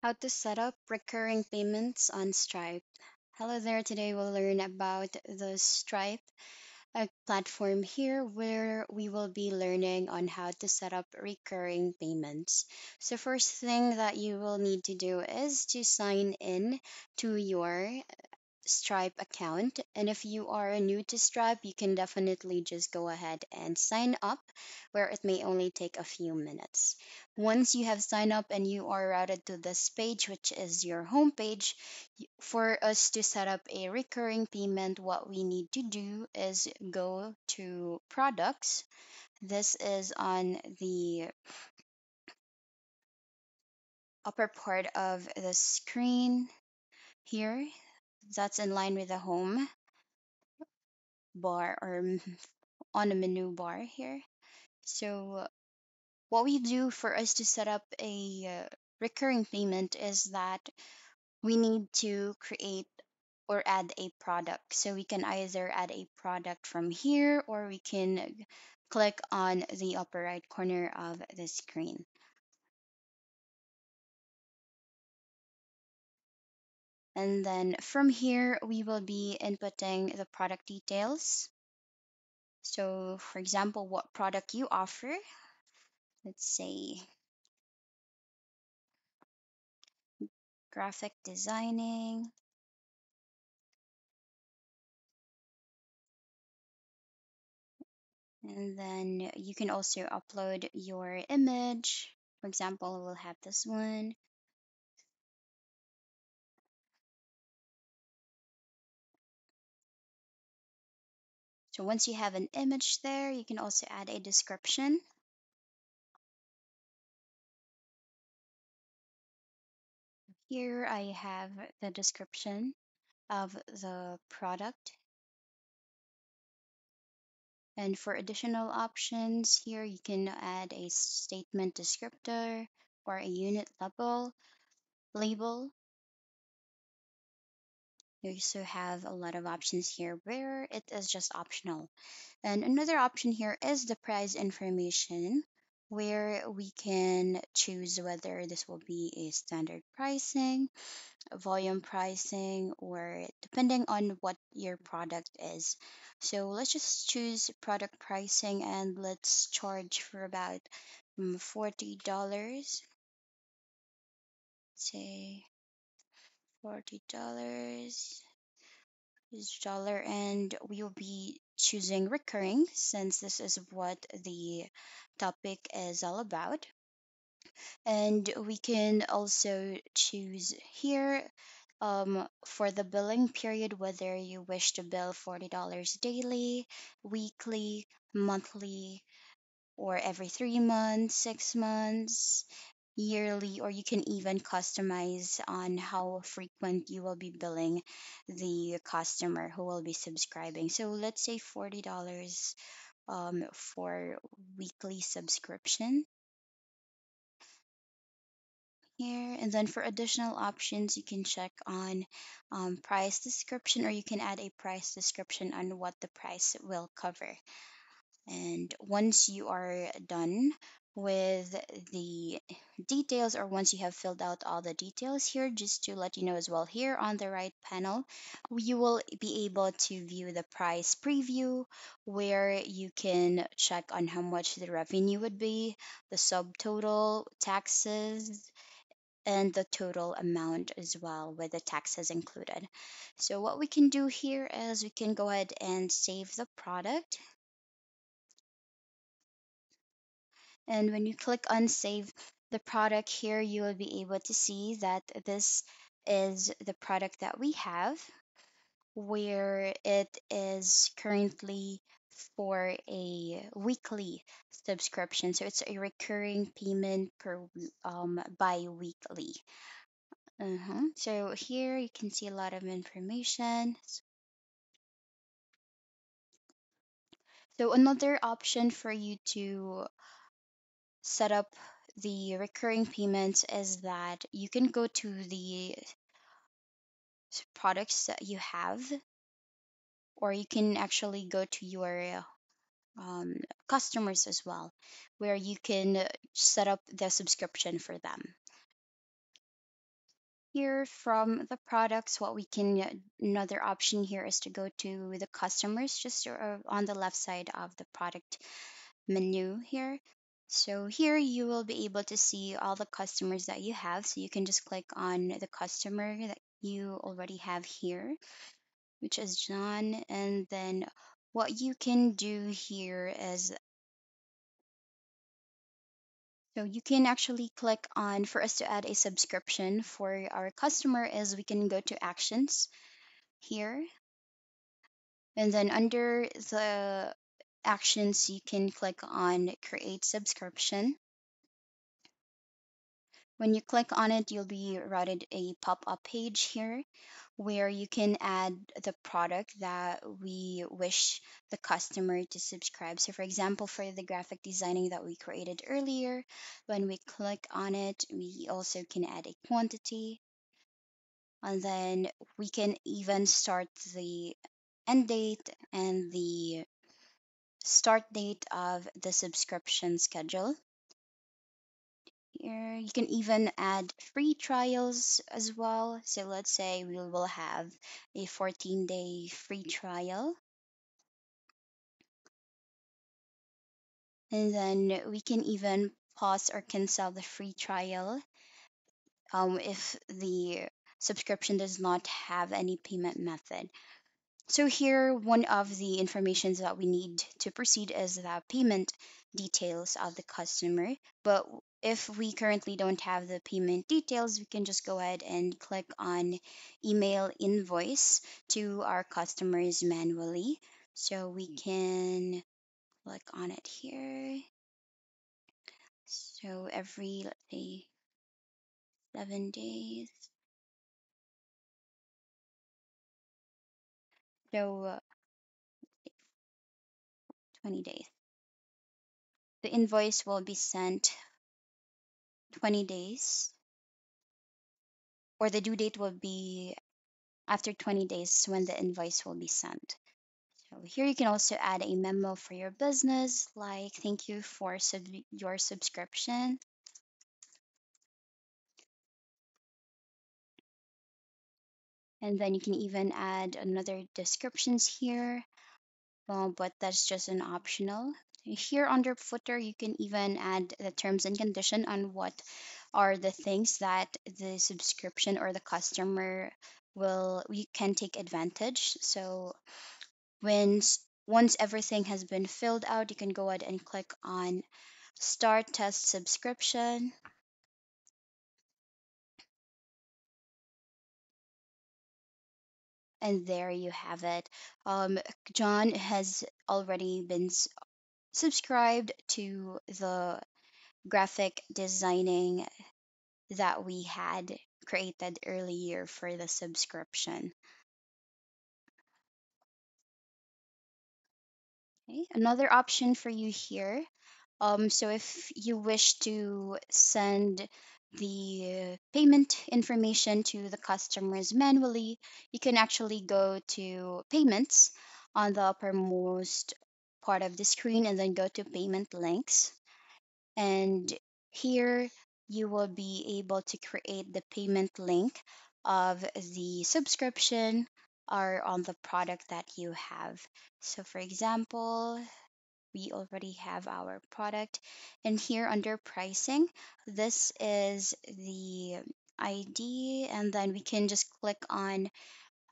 How to set up recurring payments on Stripe. Hello there. Today we'll learn about the Stripe platform here where we will be learning on how to set up recurring payments. So first thing that you will need to do is to sign in to your Stripe account. And if you are new to Stripe, you can definitely just go ahead and sign up, where it may only take a few minutes. Once you have signed up and you are routed to this page, which is your home page, for us to set up a recurring payment, what we need to do is go to products. This is on the upper part of the screen here. That's in line with the home bar or on a menu bar here. So what we do for us to set up a recurring payment is that we need to create or add a product. So we can either add a product from here or we can click on the upper right corner of the screen. And then from here, we will be inputting the product details. So for example, what product you offer. Let's say graphic designing. And then you can also upload your image. For example, we'll have this one. So once you have an image there, you can also add a description. Here I have the description of the product. And for additional options, here you can add a statement descriptor or a unit label. You also have a lot of options here where it is just optional. And another option here is the price information, where we can choose whether this will be a standard pricing, volume pricing, or depending on what your product is. So let's just choose product pricing and let's charge for about $40. Say $40 is dollar, and we will be choosing recurring since this is what the topic is all about. And we can also choose here for the billing period whether you wish to bill $40 daily, weekly, monthly, or every 3 months, 6 months, yearly, or you can even customize on how frequent you will be billing the customer who will be subscribing. So let's say $40 for weekly subscription here. And then for additional options, you can check on price description, or you can add a price description on what the price will cover. And once you are done with the details, or once you have filled out all the details here, just to let you know as well, here on the right panel, you will be able to view the price preview, where you can check on how much the revenue would be, the subtotal, taxes, and the total amount as well with the taxes included. So what we can do here is we can go ahead and save the product. And when you click on save the product here, you will be able to see that this is the product that we have, where it is currently for a weekly subscription. So it's a recurring payment bi-weekly. So here you can see a lot of information. So another option for you to set up the recurring payments is that you can go to the products that you have, or you can actually go to your customers as well, where you can set up the subscription for them. Here from the products, what we can, another option here is to go to the customers, just on the left side of the product menu here. So here you will be able to see all the customers that you have. So you can just click on the customer that you already have here, which is John. And then what you can do here is, so you can actually click on, for us to add a subscription for our customer, is we can go to actions here. And then under the actions, you can click on create subscription. When you click on it, you'll be routed a pop-up page here where you can add the product that we wish the customer to subscribe. So for example, for the graphic designing that we created earlier, when we click on it, we also can add a quantity, and then we can even start the end date and the start date of the subscription schedule. Here you can even add free trials as well. So let's say we will have a 14-day free trial. And then we can even pause or cancel the free trial if the subscription does not have any payment method. So here, one of the informations that we need to proceed is the payment details of the customer. But if we currently don't have the payment details, we can just go ahead and click on email invoice to our customers manually. So we can click on it here. So every, let's say, 7 days. So 20 days. The invoice will be sent 20 days, or the due date will be after 20 days when the invoice will be sent. So here you can also add a memo for your business, like thank you for your subscription. And then you can even add another descriptions here, but that's just an optional. Here under footer, you can even add the terms and condition on what are the things that the subscription or the customer will, we can take advantage. So once everything has been filled out, you can go ahead and click on start test subscription. And there you have it. John has already been subscribed to the graphic designing that we had created earlier for the subscription. Okay, another option for you here. So if you wish to send the payment information to the customers manually, you can actually go to payments on the uppermost part of the screen and then go to payment links. And here you will be able to create the payment link of the subscription or on the product that you have. So for example, we already have our product, and here under pricing, this is the ID, and then we can just click on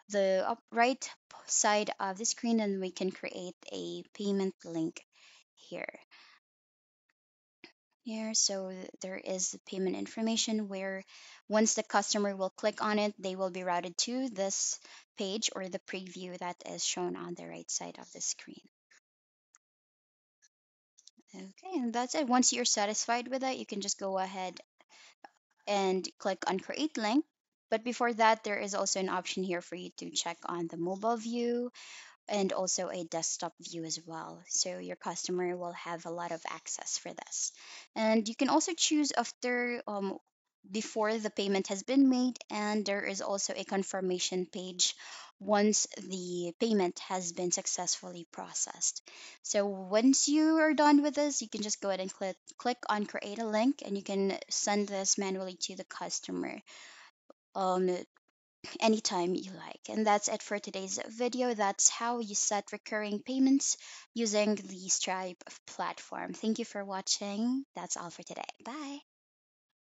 the right side of the screen and we can create a payment link here. So there is the payment information where once the customer will click on it, they will be routed to this page or the preview that is shown on the right side of the screen. Okay, and that's it. Once you're satisfied with that, you can just go ahead and click on create link. But before that, there is also an option here for you to check on the mobile view and also a desktop view as well. So your customer will have a lot of access for this. And you can also choose after before the payment has been made, and there is also a confirmation page once the payment has been successfully processed. So once you are done with this, you can just go ahead and click on create a link and you can send this manually to the customer. um, anytime you like. And that's it for today's video. That's how you set recurring payments using the Stripe platform. Thank you for watching. That's all for today. Bye.